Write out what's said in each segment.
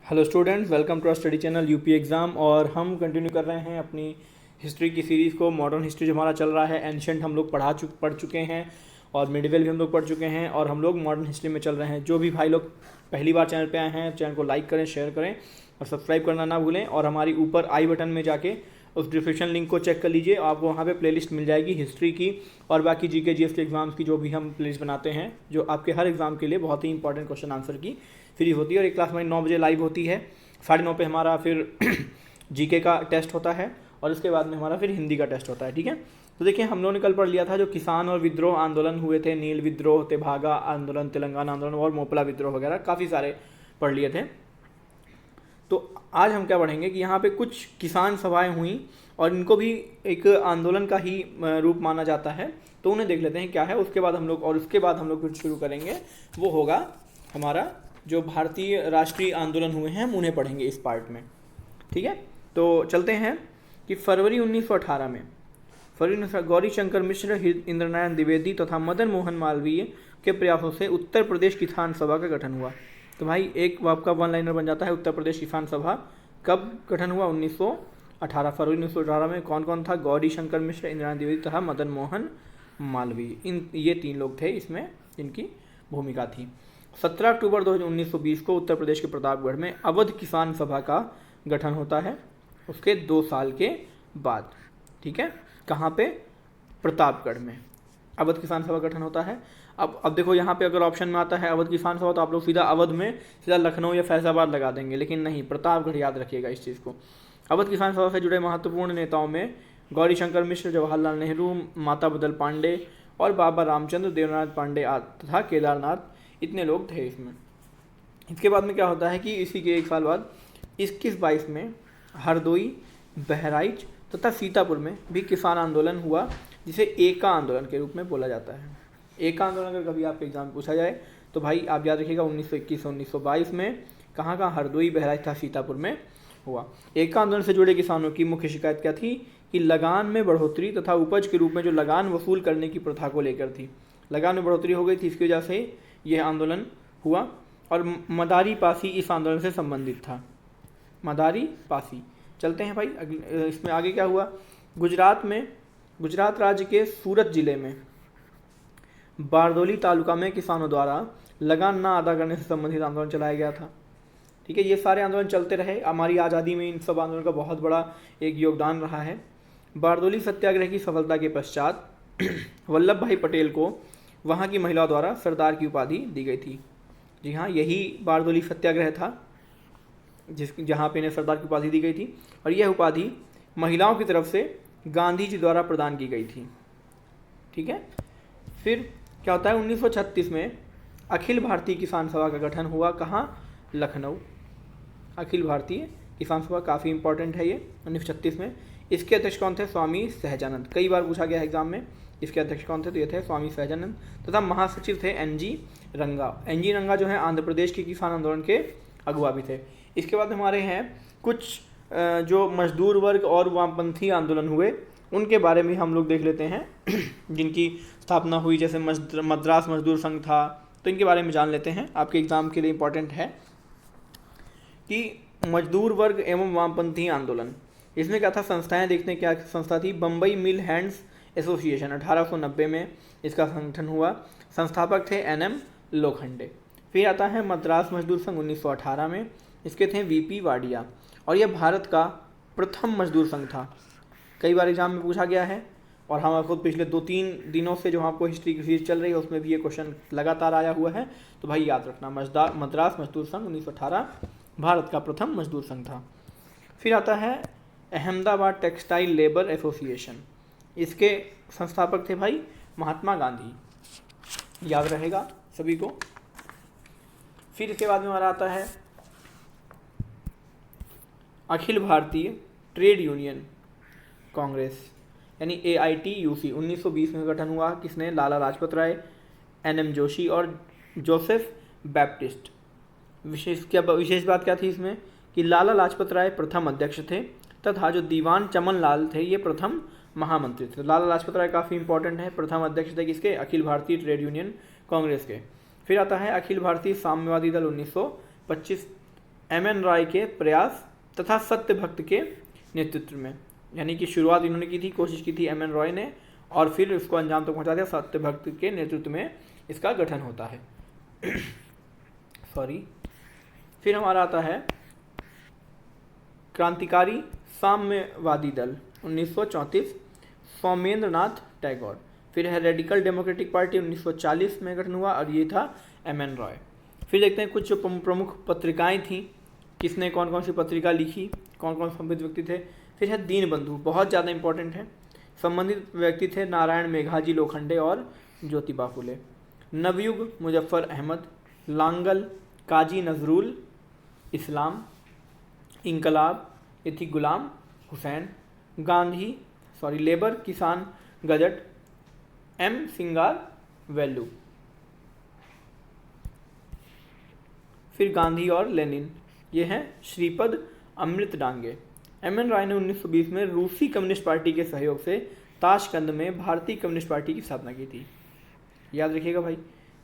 Hello students, welcome to our study channel UP exam. और हम continue कर रहे हैं अपनी हिस्ट्री की सीरीज़ को। मॉडर्न हिस्ट्री जो हमारा चल रहा है, एंशंट हम लोग पढ़ चुके हैं और मिडिवल भी हम लोग पढ़ चुके हैं और हम लोग मॉडर्न हिस्ट्री में चल रहे हैं। जो भी भाई लोग पहली बार चैनल पे आए हैं, चैनल को लाइक करें, शेयर करें और सब्सक्राइब करना ना भूलें। और हमारी ऊपर आई बटन में जाके उस डिस्क्रिप्शन लिंक को चेक कर लीजिए, आपको वहाँ पे प्लेलिस्ट मिल जाएगी हिस्ट्री की और बाकी जीके जीएस के एग्जाम्स की, जो भी हम प्लेलिस्ट बनाते हैं, जो आपके हर एग्जाम के लिए बहुत ही इंपॉर्टेंट क्वेश्चन आंसर की फ्री होती है। और एक क्लास हमारी 9 बजे लाइव होती है, 9:30 पे हमारा फिर जीके का टेस्ट होता है और इसके बाद में हमारा फिर हिंदी का टेस्ट होता है। ठीक है, तो देखिए हम लोगों ने कल पढ़ लिया था जो किसान और विद्रोह आंदोलन हुए थे, नील विद्रोह, तेभागा आंदोलन, तेलंगाना आंदोलन और मोपला विद्रोह वगैरह काफ़ी सारे पढ़ लिए थे। तो आज हम क्या पढ़ेंगे कि यहाँ पे कुछ किसान सभाएं हुई और इनको भी एक आंदोलन का ही रूप माना जाता है, तो उन्हें देख लेते हैं क्या है। उसके बाद हम लोग फिर शुरू करेंगे, वो होगा हमारा जो भारतीय राष्ट्रीय आंदोलन हुए हैं, हम उन्हें पढ़ेंगे इस पार्ट में। ठीक है, तो चलते हैं कि फरवरी 1918 में गौरी शंकर मिश्र, इंद्रनारायण द्विवेदी तथा मदन मोहन मालवीय के प्रयासों से उत्तर प्रदेश किसान सभा का गठन हुआ। तो भाई एक आपका वन लाइनर बन जाता है, उत्तर प्रदेश किसान सभा कब गठन हुआ? 1918, फरवरी 1918 में। कौन कौन था? गौरी शंकर मिश्र, इंद्रनारायण द्विवेदी तथा मदन मोहन मालवीय, ये 3 लोग थे इसमें, इनकी भूमिका थी। 17 अक्टूबर 1920 को उत्तर प्रदेश के प्रतापगढ़ में अवध किसान सभा का गठन होता है, उसके 2 साल के बाद। ठीक है, कहाँ पे? प्रतापगढ़ में अवध किसान सभा गठन होता है। अब देखो यहाँ पे अगर ऑप्शन में आता है अवध किसान सभा, तो आप लोग सीधा अवध में सीधा लखनऊ या फैजाबाद लगा देंगे, लेकिन नहीं, प्रतापगढ़ याद रखिएगा इस चीज़ को। अवध किसान सभा से जुड़े महत्वपूर्ण नेताओं में गौरी शंकर मिश्र, जवाहरलाल नेहरू, माता बदल पांडे और बाबा रामचंद्र, देवनाथ पांडे तथा केदारनाथ, इतने लोग थे इसमें। इसके बाद में क्या होता है कि इसी के 1 साल बाद 21-22 में हरदोई, बहराइच तथा सीतापुर में भी किसान आंदोलन हुआ, जिसे एका आंदोलन के रूप में बोला जाता है। एका आंदोलन अगर कभी आपके एग्जाम में पूछा जाए तो भाई आप याद रखिएगा 1921 और 1922 में कहाँ हरदोई, बहराइच तथा सीतापुर में हुआ। एका आंदोलन से जुड़े किसानों की मुख्य शिकायत क्या थी कि लगान में बढ़ोतरी तथा उपज के रूप में जो लगान वसूल करने की प्रथा को लेकर थी। लगान में बढ़ोतरी हो गई थी, इसकी वजह से यह आंदोलन हुआ। और मदारी पासी इस आंदोलन से संबंधित था, मदारी पासी। चलते हैं भाई इसमें आगे क्या हुआ। गुजरात राज्य के सूरत जिले में बारदोली तालुका में किसानों द्वारा लगान ना अदा करने से संबंधित आंदोलन चलाया गया था। ठीक है, ये सारे आंदोलन चलते रहे, हमारी आज़ादी में इन सब आंदोलन का बहुत बड़ा एक योगदान रहा है। बारदोली सत्याग्रह की सफलता के पश्चात वल्लभ भाई पटेल को वहाँ की महिलाओं द्वारा सरदार की उपाधि दी गई थी। जी हाँ, यही बारदोली सत्याग्रह था जहाँ पे इन्हें सरदार की उपाधि दी गई थी, और यह उपाधि महिलाओं की तरफ से गांधी जी द्वारा प्रदान की गई थी। ठीक है, फिर क्या होता है 1936 में अखिल भारतीय किसान सभा का गठन हुआ। कहाँ? लखनऊ। अखिल भारतीय किसान सभा काफ़ी इंपॉर्टेंट है ये, 1936 में। इसके अध्यक्ष कौन थे? स्वामी सहजानंद। कई बार पूछा गया एग्जाम में, इसके अध्यक्ष कौन थे? तो ये थे स्वामी सहजानंद। तथा महासचिव थे NG रंगा। NG रंगा जो है आंध्र प्रदेश के किसान आंदोलन के अगुवा भी थे। इसके बाद हमारे हैं कुछ जो मजदूर वर्ग और वामपंथी आंदोलन हुए, उनके बारे में हम लोग देख लेते हैं जिनकी स्थापना हुई, जैसे मद्रास मजदूर संघ था, तो इनके बारे में जान लेते हैं, आपके एग्जाम के लिए इंपॉर्टेंट है कि मजदूर वर्ग एवं वामपंथी आंदोलन, इसमें क्या था? संस्थाएं देखते हैं क्या संस्था थी। बम्बई मिल हैंड्स एसोसिएशन 1890 में इसका संगठन हुआ, संस्थापक थे NM लोखंडे। फिर आता है मद्रास मजदूर संघ 1918 में, इसके थे VP वाडिया, और यह भारत का प्रथम मजदूर संघ था। कई बार एग्जाम में पूछा गया है, और हम आपको पिछले 2-3 दिनों से जो आपको हिस्ट्री की सीरीज चल रही है उसमें भी ये क्वेश्चन लगातार आया हुआ है, तो भाई याद रखना, मद्रास मजदूर संघ 1918 भारत का प्रथम मजदूर संघ था। फिर आता है अहमदाबाद टेक्सटाइल लेबर एसोसिएशन, इसके संस्थापक थे भाई महात्मा गांधी, याद रहेगा सभी को। फिर इसके बाद में हमारा आता है अखिल भारतीय ट्रेड यूनियन कांग्रेस, यानी AITUC, 1920 में गठन हुआ। किसने? लाला लाजपत राय, NM जोशी और जोसेफ बैप्टिस्ट। विशेष बात क्या थी इसमें कि लाला लाजपत राय प्रथम अध्यक्ष थे तथा जो दीवान चमन लाल थे ये प्रथम महामंत्री थे। लाला लाजपत राय काफ़ी इंपॉर्टेंट है, प्रथम अध्यक्ष थे किसके? अखिल भारतीय ट्रेड यूनियन कांग्रेस के। फिर आता है अखिल भारतीय साम्यवादी दल 1925, एम.एन. रॉय के प्रयास तथा सत्य भक्त के नेतृत्व में, यानी कि शुरुआत इन्होंने की थी, कोशिश की थी एम.एन. रॉय ने, और फिर उसको अंजाम तक पहुंचा दिया। सत्य भक्त के नेतृत्व में इसका गठन होता है। सॉरी। फिर हमारा आता है क्रांतिकारी साम्यवादी दल 1934, सौमेंद्र नाथ टैगोर। फिर है रेडिकल डेमोक्रेटिक पार्टी 1940 में गठन हुआ, और ये था एम.एन. रॉय। फिर देखते हैं कुछ जो प्रमुख पत्रिकाएं थीं, किसने कौन कौन सी पत्रिका लिखी, कौन कौन संबंधित व्यक्ति थे। फिर है दीनबंधु, बहुत ज़्यादा इंपॉर्टेंट है। संबंधित व्यक्ति थे नारायण मेघाजी लोखंडे और ज्योतिबा फुले। नवयुग मुजफ्फर अहमद, लांगल काजी नजरुल इस्लाम, इनकलाब ये थी गुलाम हुसैन, लेबर किसान गजट एम सिंगार वेल्लू। फिर गांधी और लेनिन, ये हैं श्रीपद अमृत डांगे। एम.एन. रॉय ने 1920 में रूसी कम्युनिस्ट पार्टी के सहयोग से ताशकंद में भारतीय कम्युनिस्ट पार्टी की स्थापना की थी। याद रखिएगा भाई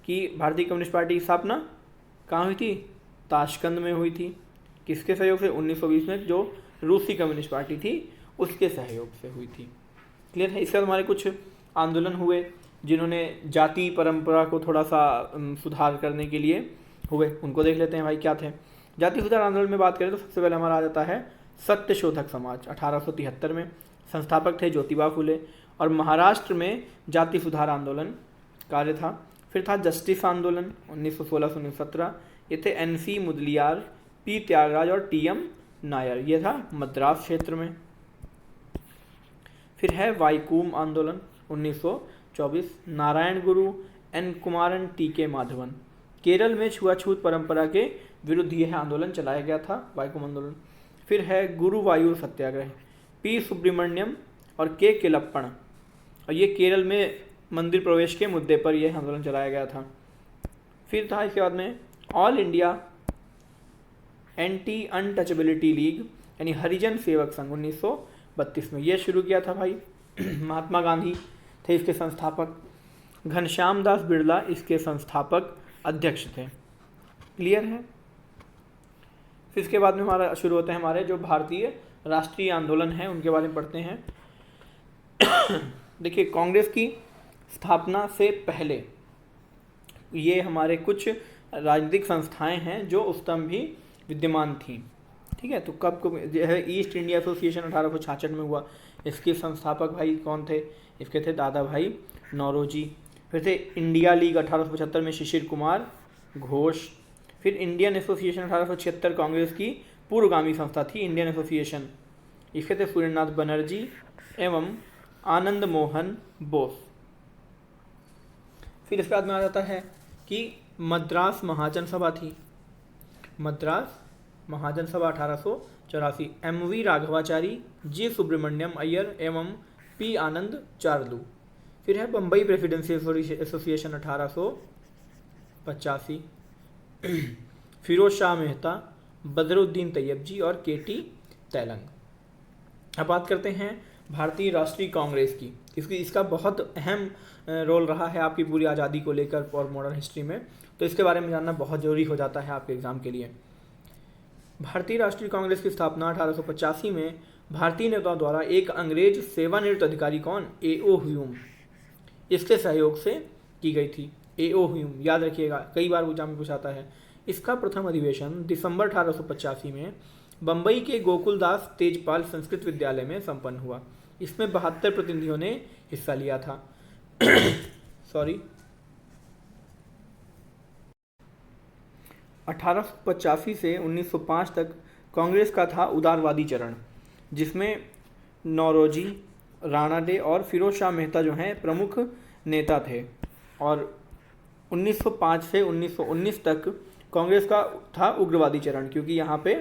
कि भारतीय कम्युनिस्ट पार्टी की स्थापना कहाँ हुई थी? ताशकंद में हुई थी। किसके सहयोग से? 1920 में जो रूसी कम्युनिस्ट पार्टी थी उसके सहयोग से हुई थी। क्लियर है? इसके बाद हमारे कुछ आंदोलन हुए जिन्होंने जाति परंपरा को थोड़ा सा सुधार करने के लिए हुए, उनको देख लेते हैं भाई क्या थे। जाति सुधार आंदोलन में बात करें तो सबसे पहले हमारा आ जाता है सत्यशोधक समाज 1873 में, संस्थापक थे ज्योतिबा फुले, और महाराष्ट्र में जाति सुधार आंदोलन कार्य था। फिर था जस्टिस आंदोलन 1916 से 1917, ये थे एन.सी. मुदलियार, पी. त्यागराज और टी.एम. नायर, ये था मद्रास क्षेत्र में। फिर है वाईकूम आंदोलन 1924, नारायण गुरु, एन. कुमारन, टी.के. माधवन। केरल में छुआछूत परंपरा के विरुद्ध यह आंदोलन चलाया गया था, वाईकूम आंदोलन। फिर है गुरुवायूर सत्याग्रह, पी. सुब्रमण्यम और के. केलप्पण, और ये केरल में मंदिर प्रवेश के मुद्दे पर यह आंदोलन चलाया गया था। फिर था इसके बाद में all India anti untouchability league, यानी हरिजन सेवक संघ 1932 में यह शुरू किया था भाई। महात्मा गांधी थे इसके संस्थापक, घनश्याम दास बिरला इसके संस्थापक अध्यक्ष थे। क्लियर है? फिर इसके बाद में हमारा शुरू होते हैं हमारे जो भारतीय राष्ट्रीय आंदोलन हैं उनके बारे में पढ़ते हैं। देखिए, कांग्रेस की स्थापना से पहले ये हमारे कुछ राजनीतिक संस्थाएं हैं जो उस टाइम भी विद्यमान थीं। ठीक है, तो कब को है ईस्ट इंडिया एसोसिएशन 1866 में हुआ, इसके संस्थापक भाई कौन थे? इसके थे दादा भाई नौरोजी। फिर थे इंडिया लीग 1875 में शिशिर कुमार घोष। फिर इंडियन एसोसिएशन 1876 कांग्रेस की पूर्वगामी संस्था थी इंडियन एसोसिएशन, इसके थे सूर्यनाथ बनर्जी एवं आनंद मोहन बोस। फिर इसके बाद में आ जाता है कि मद्रास महाजन सभा थी, मद्रास महाजन सभा 1884, एम.वी. राघवाचारी, जी. सुब्रमण्यम अय्यर एवं पी. आनंद चारलू। फिर है बम्बई प्रेसिडेंसी एसोसिएशन 1885, फिरोज शाह मेहता, बदरुद्दीन तैयबजी और के.टी. तैलंग। अब बात करते हैं भारतीय राष्ट्रीय कांग्रेस की। इसका बहुत अहम रोल रहा है आपकी पूरी आज़ादी को लेकर और मॉडर्न हिस्ट्री में, तो इसके बारे में जानना बहुत ज़रूरी हो जाता है आपके एग्ज़ाम के लिए। भारतीय राष्ट्रीय कांग्रेस की स्थापना 1885 में भारतीय नेताओं द्वारा एक अंग्रेज सेवानिवृत्त अधिकारी कौन? ए.ओ. ह्यूम, इसके सहयोग से की गई थी। ए.ओ. ह्यूम याद रखिएगा, कई बार एग्जाम में पूछाता है। इसका प्रथम अधिवेशन दिसंबर 1885 में बम्बई के गोकुलदास तेजपाल संस्कृत विद्यालय में संपन्न हुआ। इसमें 72 प्रतिनिधियों ने हिस्सा लिया था। 1885 से 1905 तक कांग्रेस का था उदारवादी चरण, जिसमें नौरोजी, राणा डे और फिरोज शाह मेहता जो हैं प्रमुख नेता थे। और 1905 से 1919 तक कांग्रेस का था उग्रवादी चरण, क्योंकि यहाँ पे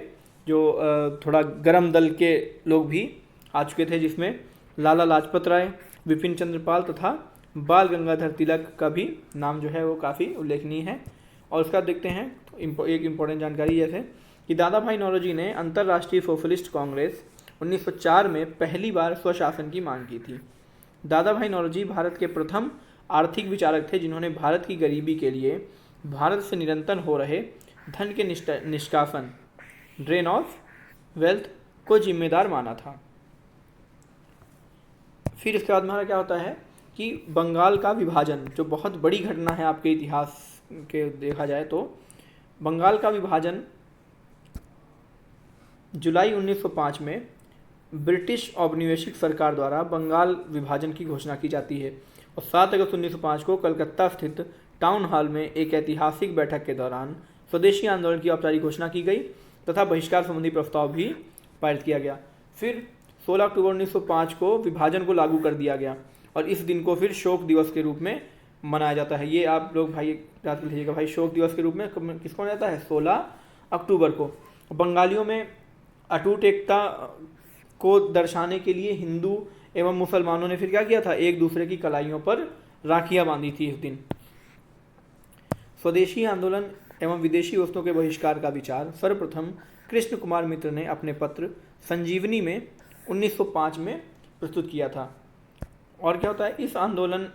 जो थोड़ा गरम दल के लोग भी आ चुके थे, जिसमें लाला लाजपत राय, विपिन चंद्र पाल तथा बाल गंगाधर तिलक का भी नाम जो है वो काफ़ी उल्लेखनीय है। और उसका देखते हैं एक इम्पोर्टेंट जानकारी जैसे कि दादा भाई नौरोजी ने अंतर्राष्ट्रीय सोशलिस्ट कांग्रेस 1904 में पहली बार स्वशासन की मांग की थी। दादा भाई नौरोजी भारत के प्रथम आर्थिक विचारक थे जिन्होंने भारत की गरीबी के लिए भारत से निरंतर हो रहे धन के निष्कासन ड्रेन ऑफ वेल्थ को जिम्मेदार माना था। फिर इसके बाद हमारा क्या होता है कि बंगाल का विभाजन, जो बहुत बड़ी घटना है आपके इतिहास के देखा जाए तो। बंगाल का विभाजन जुलाई 1905 में ब्रिटिश औपनिवेशिक सरकार द्वारा बंगाल विभाजन की घोषणा की जाती है और 7 अगस्त 1905 को कलकत्ता स्थित टाउन हॉल में एक ऐतिहासिक बैठक के दौरान स्वदेशी आंदोलन की औपचारिक घोषणा की गई तथा बहिष्कार संबंधी प्रस्ताव भी पारित किया गया। फिर 16 अक्टूबर 1905 को विभाजन को लागू कर दिया गया और इस दिन को फिर शोक दिवस के रूप में मनाया जाता है। ये आप लोग भाई याद लीजिएगा भाई, शोक दिवस के रूप में किसको मनाया जाता है? 16 अक्टूबर को। बंगालियों में अटूट एकता को दर्शाने के लिए हिंदू एवं मुसलमानों ने फिर क्या किया था? एक दूसरे की कलाइयों पर राखियां बांधी थी इस दिन। स्वदेशी आंदोलन एवं विदेशी वस्तुओं के बहिष्कार का विचार सर्वप्रथम कृष्ण कुमार मित्र ने अपने पत्र संजीवनी में 1905 में प्रस्तुत किया था। और क्या होता है इस आंदोलन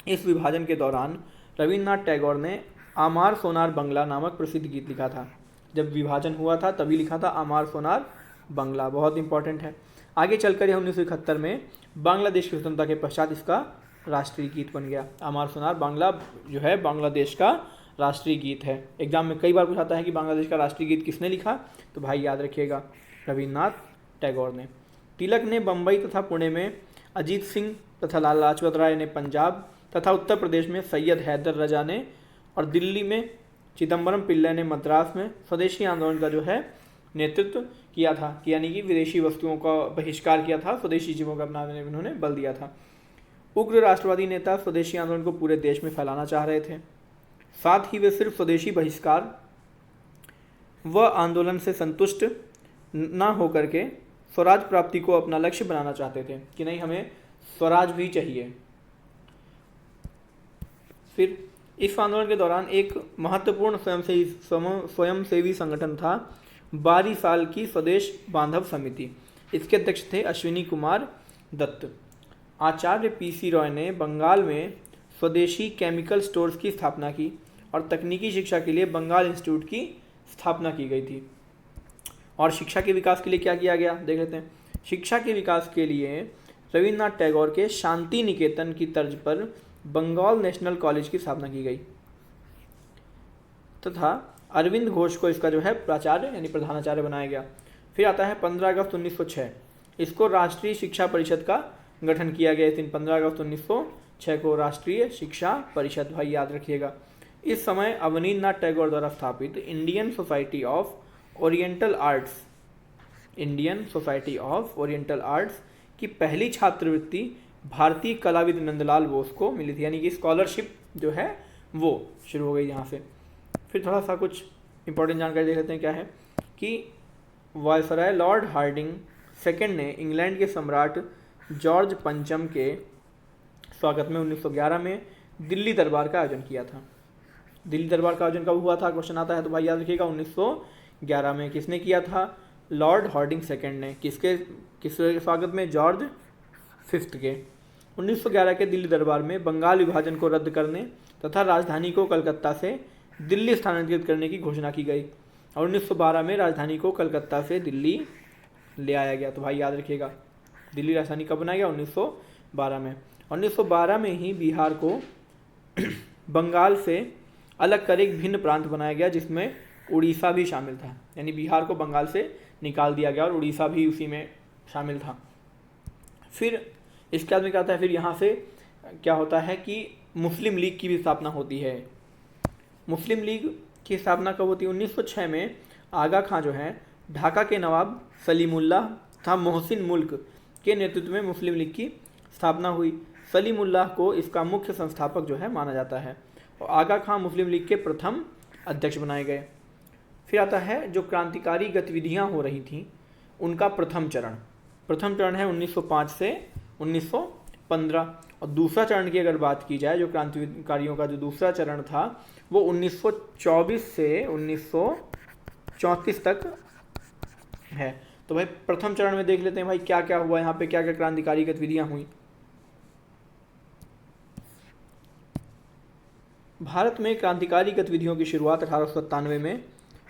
इस विभाजन के दौरान रविन्द्रनाथ टैगोर ने आमार सोनार बंगला नामक प्रसिद्ध गीत लिखा था। जब विभाजन हुआ था तभी लिखा था आमार सोनार बंगला, बहुत इंपॉर्टेंट है। आगे चलकर यह 1971 में बांग्लादेश की स्वतंत्रता के पश्चात इसका राष्ट्रीय गीत बन गया। आमार सोनार बांग्ला जो है बांग्लादेश का राष्ट्रीय गीत है। एग्जाम में कई बार पूछाता है कि बांग्लादेश का राष्ट्रीय गीत किसने लिखा, तो भाई याद रखिएगा रविन्द्रनाथ टैगोर ने। तिलक ने बम्बई तथा पुणे में, अजीत सिंह तथा लाला लाजपत राय ने पंजाब तथा उत्तर प्रदेश में सैयद हैदर रजा ने और दिल्ली में चिदम्बरम पिल्लै ने मद्रास में स्वदेशी आंदोलन का जो है नेतृत्व किया था, यानी कि विदेशी वस्तुओं का बहिष्कार किया था, स्वदेशी चीज़ों का अपनाने में उन्होंने बल दिया था। उग्र राष्ट्रवादी नेता स्वदेशी आंदोलन को पूरे देश में फैलाना चाह रहे थे। साथ ही वे सिर्फ स्वदेशी बहिष्कार व आंदोलन से संतुष्ट न होकर के स्वराज प्राप्ति को अपना लक्ष्य बनाना चाहते थे कि नहीं हमें स्वराज भी चाहिए। फिर इस आंदोलन के दौरान एक महत्वपूर्ण स्वयंसेवी संगठन था बारी साल की स्वदेश बांधव समिति। इसके अध्यक्ष थे अश्विनी कुमार दत्त। आचार्य पीसी रॉय ने बंगाल में स्वदेशी केमिकल स्टोर्स की स्थापना की और तकनीकी शिक्षा के लिए बंगाल इंस्टीट्यूट की स्थापना की गई थी। और शिक्षा के विकास के लिए क्या किया गया देख लेते हैं। शिक्षा के विकास के लिए रविन्द्रनाथ टैगोर के शांति निकेतन की तर्ज पर बंगाल नेशनल कॉलेज की स्थापना की गई तथा अरविंद घोष को इसका जो है प्राचार्य यानी प्रधानाचार्य बनाया गया। फिर आता है 15 अगस्त 1906, इसको राष्ट्रीय शिक्षा परिषद का गठन किया गया। इस दिन 15 अगस्त 1906 को राष्ट्रीय शिक्षा परिषद, भाई याद रखिएगा। इस समय अवनींद्रनाथ टैगोर द्वारा स्थापित Indian society of oriental arts की पहली छात्रवृत्ति भारतीय कलाविद नंदलाल बोस को मिली थी, यानी कि स्कॉलरशिप जो है वो शुरू हो गई यहाँ से। फिर थोड़ा सा कुछ इंपॉर्टेंट जानकारी देख लेते हैं क्या है कि वायसराय लॉर्ड हार्डिंग सेकेंड ने इंग्लैंड के सम्राट जॉर्ज पंचम के स्वागत में 1911 में दिल्ली दरबार का आयोजन किया था। दिल्ली दरबार का आयोजन कब हुआ था क्वेश्चन आता है, तो भाई याद रखिएगा 1911 में। किसने किया था? लॉर्ड हार्डिंग सेकेंड ने। किसके स्वागत में? जॉर्ज फिफ्थ के। 1911 के दिल्ली दरबार में बंगाल विभाजन को रद्द करने तथा राजधानी को कलकत्ता से दिल्ली स्थानांतरित करने की घोषणा की गई और 1912 में राजधानी को कलकत्ता से दिल्ली ले आया गया। तो भाई याद रखिएगा दिल्ली राजधानी कब बनाया गया? 1912 में। 1912 में ही बिहार को बंगाल से अलग कर एक भिन्न प्रांत बनाया गया जिसमें उड़ीसा भी शामिल था, यानी बिहार को बंगाल से निकाल दिया गया और उड़ीसा भी उसी में शामिल था। फिर इसके बाद में क्या होता है, फिर यहाँ से क्या होता है कि मुस्लिम लीग की भी स्थापना होती है। मुस्लिम लीग की स्थापना कब होती है? 1906 में आगा खां जो है ढाका के नवाब सलीमुल्लाह तथा मोहसिन मुल्क के नेतृत्व में मुस्लिम लीग की स्थापना हुई। सलीमुल्लाह को इसका मुख्य संस्थापक जो है माना जाता है और आगा खां मुस्लिम लीग के प्रथम अध्यक्ष बनाए गए। फिर आता है जो क्रांतिकारी गतिविधियां हो रही थीं उनका प्रथम चरण है 1905 से 1915 और दूसरा चरण की अगर बात की जाए, जो क्रांतिकारियों का जो दूसरा चरण था वो 1924 से 1934 तक है। तो भाई प्रथम चरण में देख लेते हैं भाई क्या क्या हुआ, यहाँ पे क्या क्या क्रांतिकारी गतिविधियां हुई। भारत में क्रांतिकारी गतिविधियों की शुरुआत 1897 में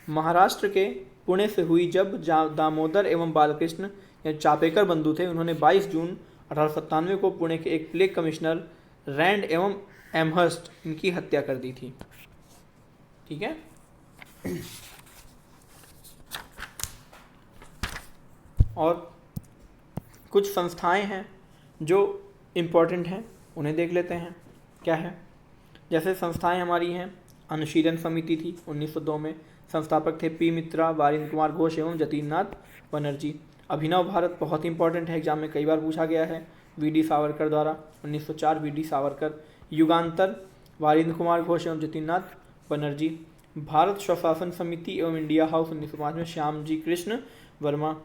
महाराष्ट्र के पुणे से हुई जब दामोदर एवं बालकृष्ण या चापेकर बंधु थे, उन्होंने 22 जून 1897 को पुणे के एक प्लेग कमिश्नर रैंड एवं एमहर्स्ट इनकी हत्या कर दी थी। ठीक है। और कुछ संस्थाएं हैं जो इम्पोर्टेंट हैं, उन्हें देख लेते हैं क्या है। जैसे संस्थाएं हमारी हैं, अनुशीलन समिति थी 1902 में, संस्थापक थे पी मित्रा, वारिंद्र कुमार घोष एवं जतीन्द्रनाथ बनर्जी। अभिनव भारत बहुत इंपॉर्टेंट है, एग्जाम में कई बार पूछा गया है, वी.डी. सावरकर द्वारा 1904, वी.डी. सावरकर। युगांतर, वारिंद्र कुमार घोष एवं जतीन्द्रनाथ बनर्जी। भारत स्वशासन समिति एवं इंडिया हाउस 1905 में श्यामजी कृष्ण वर्मा।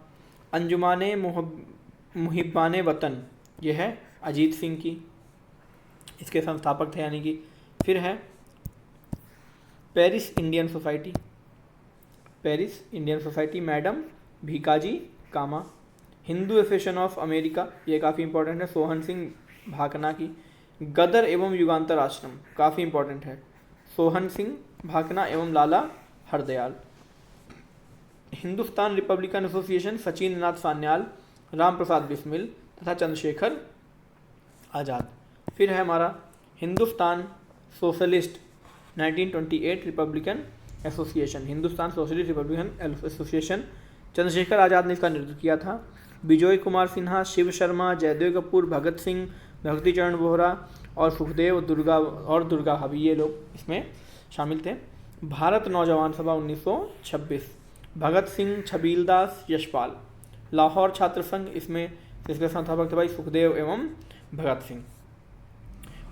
अंजुमाने मुहिब्बाने वतन, यह है अजीत सिंह की, इसके संस्थापक थे यानी कि। फिर है Paris Indian society, Paris Indian society, madam Bhikaji Cama. Hindu association of America, ये काफ़ी इंपॉर्टेंट है, सोहन सिंह भाकना की। गदर एवं युगांतर आश्रम काफ़ी इंपॉर्टेंट है, सोहन सिंह भाकना एवं लाला हरदयाल। हिंदुस्तान रिपब्लिकन एसोसिएशन, सचिंद्र नाथ सान्याल, राम प्रसाद बिस्मिल तथा चंद्रशेखर आज़ाद। फिर है हमारा Hindustan socialist 1928 republican association, Hindustan socialist republican association, Chandrashekhar Azad ने इसका नेतृत्व किया था। विजय कुमार सिन्हा, शिव शर्मा, जयदेव कपूर, भगत सिंह, भक्ति चरण बोहरा और सुखदेव दुर्गा भाभी, ये लोग इसमें शामिल थे। भारत नौजवान सभा 1926, भगत सिंह, छबीलदास, यशपाल। लाहौर छात्र संघ, इसमें इसके संस्थापक थे भाई सुखदेव एवं भगत सिंह।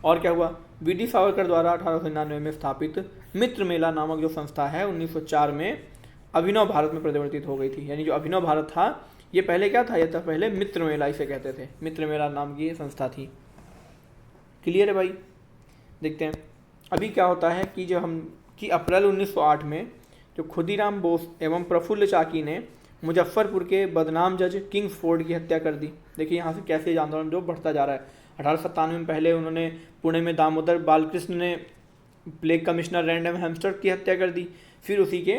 और क्या हुआ, वी.डी. सावरकर द्वारा 1899 में स्थापित मित्र मेला नामक जो संस्था है 1904 में अभिनव भारत में परिवर्तित हो गई थी। यानी जो अभिनव भारत था ये पहले क्या था, ये था पहले मित्र मेला इसे कहते थे, मित्र मेला नाम की ये संस्था थी। क्लियर है भाई। देखते हैं अभी क्या होता है कि जो हम कि अप्रैल 1908 में जो खुदीराम बोस एवं प्रफुल्ल चाकी ने मुजफ्फरपुर के बदनाम जज किंग्सफोर्ड की हत्या कर दी। देखिए यहाँ से कैसे आंदोलन जो बढ़ता जा रहा है। 1897 में पहले उन्होंने पुणे में दामोदर बालकृष्ण ने प्लेग कमिश्नर रैंड एवं हेम्स्टर्ड की हत्या कर दी। फिर उसी के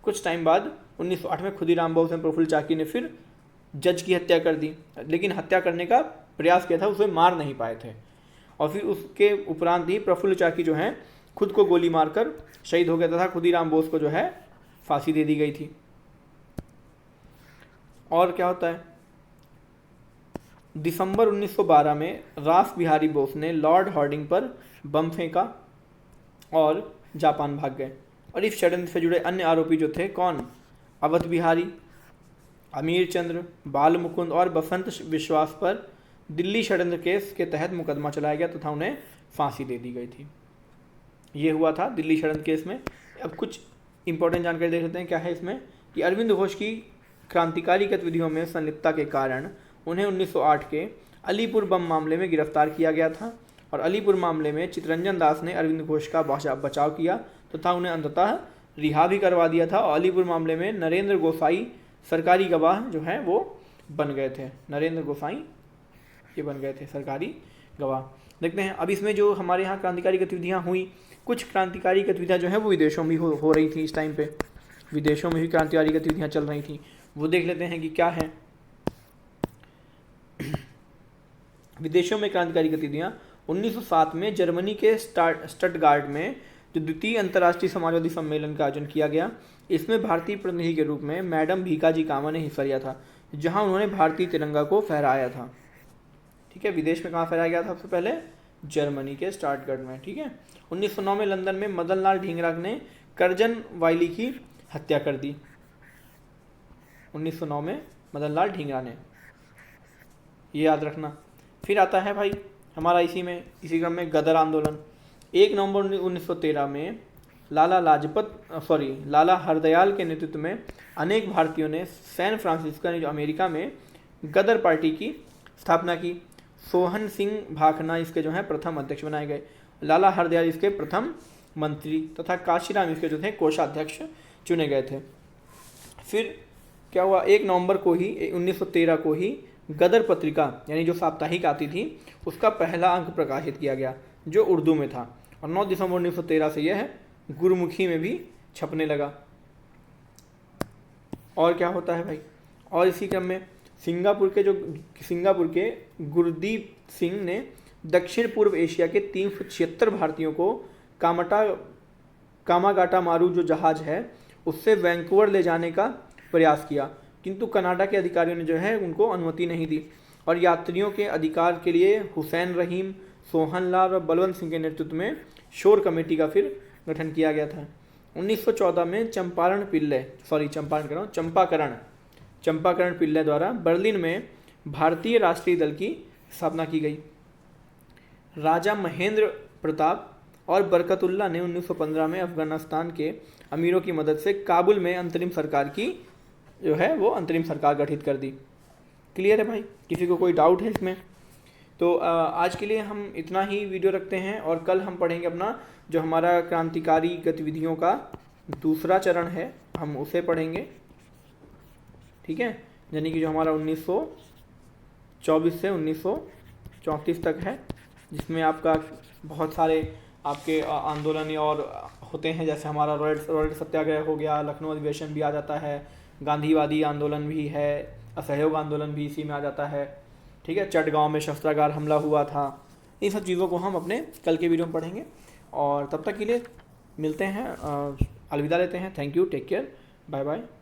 कुछ टाइम बाद 1908 में खुदीराम बोस एवं प्रफुल्ल चाकी ने फिर जज की हत्या कर दी, लेकिन हत्या करने का प्रयास किया था, उसे मार नहीं पाए थे। और फिर उसके उपरांत ही प्रफुल्ल चाकी जो है खुद को गोली मारकर शहीद हो गया था, खुदीराम बोस को जो है फांसी दे दी गई थी। और क्या होता है, दिसंबर 1912 में रास बिहारी बोस ने लॉर्ड हार्डिंग पर बम फेंका और जापान भाग गए। और इस षड्यंत्र से जुड़े अन्य आरोपी जो थे कौन, अवध बिहारी, अमीर चंद्र, बाल मुकुंद और बसंत विश्वास पर दिल्ली षड्यंत्र केस के तहत मुकदमा चलाया गया तथा उन्हें फांसी दे दी गई थी। ये हुआ था दिल्ली षड्यंत्र केस में। अब कुछ इंपॉर्टेंट जानकारी देख लेते हैं क्या है इसमें, कि अरविंद घोष की क्रांतिकारी गतिविधियों में संलिप्तता के कारण उन्हें 1908 के अलीपुर बम मामले में गिरफ्तार किया गया था। और अलीपुर मामले में चितरंजन दास ने अरविंद घोष का बचाव किया तथा उन्हें अंततः रिहा भी करवा दिया था। और अलीपुर मामले में नरेंद्र गोसाई सरकारी गवाह जो हैं वो बन गए थे, नरेंद्र गोसाई ये बन गए थे सरकारी गवाह। देखते हैं अब इसमें जो हमारे यहाँ क्रांतिकारी गतिविधियाँ हुई, कुछ क्रांतिकारी गतिविधियाँ जो है वो विदेशों में हो रही थी। इस टाइम पे विदेशों में भी क्रांतिकारी गतिविधियाँ चल रही थी, वो देख लेते हैं कि क्या है। विदेशों में क्रांतिकारी गतिविधियाँ 1907 में जर्मनी के स्टटगार्ट में जो द्वितीय अंतर्राष्ट्रीय समाजवादी सम्मेलन का आयोजन किया गया, इसमें भारतीय प्रतिनिधि के रूप में मैडम भीकाजी कामा ने हिस्सा लिया था, जहां उन्होंने भारतीय तिरंगा को फहराया था। ठीक है, विदेश में कहाँ फहराया गया था सबसे पहले, जर्मनी के स्टटगार्ट में। ठीक है, 1909 में लंदन में मदन लाल ढींगरा ने करजन वाइली की हत्या कर दी। 1909 में मदन लाल ढींगरा ने, ये याद रखना। फिर आता है भाई हमारा इसी क्रम में गदर आंदोलन। 1 नवंबर 1913 में लाला हरदयाल के नेतृत्व में अनेक भारतीयों ने सैन फ्रांसिस्को जो अमेरिका में गदर पार्टी की स्थापना की। सोहन सिंह भाकना इसके जो हैं प्रथम अध्यक्ष बनाए गए, लाला हरदयाल इसके प्रथम मंत्री तथा काशीराम इसके जो थे कोषाध्यक्ष चुने गए थे। फिर क्या हुआ, 1 नवंबर को ही 1913 को ही गदर पत्रिका यानी जो साप्ताहिक आती थी उसका पहला अंक प्रकाशित किया गया जो उर्दू में था। और 9 दिसंबर 1913 से यह गुरुमुखी में भी छपने लगा। और क्या होता है भाई, और इसी क्रम में सिंगापुर के गुरदीप सिंह ने दक्षिण पूर्व एशिया के 376 भारतीयों को कामागाटा मारू जो जहाज़ है उससे वैंकूवर ले जाने का प्रयास किया, किंतु कनाडा के अधिकारियों ने जो है उनको अनुमति नहीं दी और यात्रियों के अधिकार के लिए हुसैन रहीम, सोहनलाल और बलवंत सिंह के नेतृत्व में शोर कमेटी का फिर गठन किया गया था। 1914 में चंपाकरण पिल्लै द्वारा बर्लिन में भारतीय राष्ट्रीय दल की स्थापना की गई। राजा महेंद्र प्रताप और बरकतुल्ला ने 1915 में अफगानिस्तान के अमीरों की मदद से काबुल में अंतरिम सरकार गठित कर दी। क्लियर है भाई, किसी को कोई डाउट है इसमें? तो आज के लिए हम इतना ही वीडियो रखते हैं और कल हम पढ़ेंगे अपना जो हमारा क्रांतिकारी गतिविधियों का दूसरा चरण है, हम उसे पढ़ेंगे। ठीक है, यानी कि जो हमारा 1924 से 1934 तक है, जिसमें आपका बहुत सारे आपके आंदोलन और होते हैं, जैसे हमारा रॉयल सत्याग्रह हो गया, लखनऊ अधिवेशन भी आ जाता है, गांधीवादी आंदोलन भी है, असहयोग आंदोलन भी इसी में आ जाता है। ठीक है, चटगांव में शस्त्रागार हमला हुआ था। इन सब चीज़ों को हम अपने कल के वीडियो में पढ़ेंगे और तब तक के लिए मिलते हैं, अलविदा लेते हैं। Thank you, take care, bye bye.